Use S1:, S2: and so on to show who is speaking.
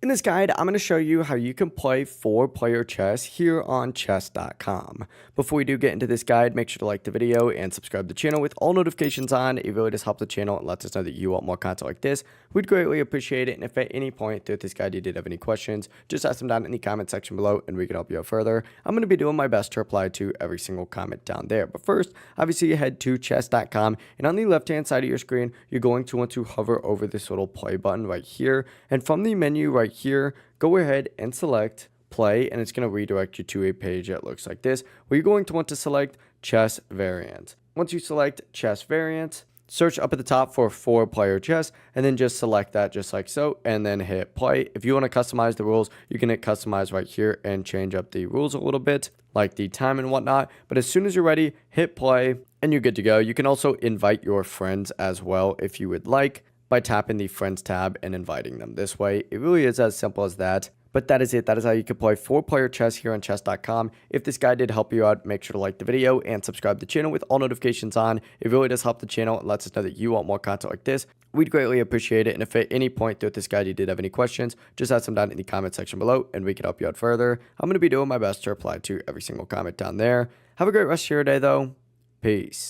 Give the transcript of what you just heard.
S1: In this guide, I'm going to show you how you can play 4-player chess here on chess.com. Before we do get into this guide, make sure to like the video and subscribe to the channel with all notifications on. It really does help the channel and lets us know that you want more content like this. We'd greatly appreciate it, and if at any point throughout this guide you did have any questions, just ask them down in the comment section below and we can help you out further. I'm going to be doing my best to reply to every single comment down there. But first, obviously you head to chess.com, and on the left hand side of your screen, you're going to want to hover over this little play button right here, and from the menu right here, go ahead and select play, and it's going to redirect you to a page that looks like this, where you're going to want to select chess variant. Once you select chess variant, search up at the top for 4-player chess, and then just select that just like so, and then hit play. If you want to customize the rules, you can hit customize right here and change up the rules a little bit, like the time and whatnot. But as soon as you're ready, hit play, and you're good to go. You can also invite your friends as well if you would like, by tapping the friends tab and inviting them this way. It really is as simple as that. But that is it. That is how you can play 4-player chess here on chess.com. If this guide did help you out, make sure to like the video and subscribe to the channel with all notifications on. It really does help the channel and lets us know that you want more content like this. We'd greatly appreciate it. And if at any point throughout this guide you did have any questions, just ask them down in the comment section below and we can help you out further. I'm going to be doing my best to reply to every single comment down there. Have a great rest of your day though. Peace.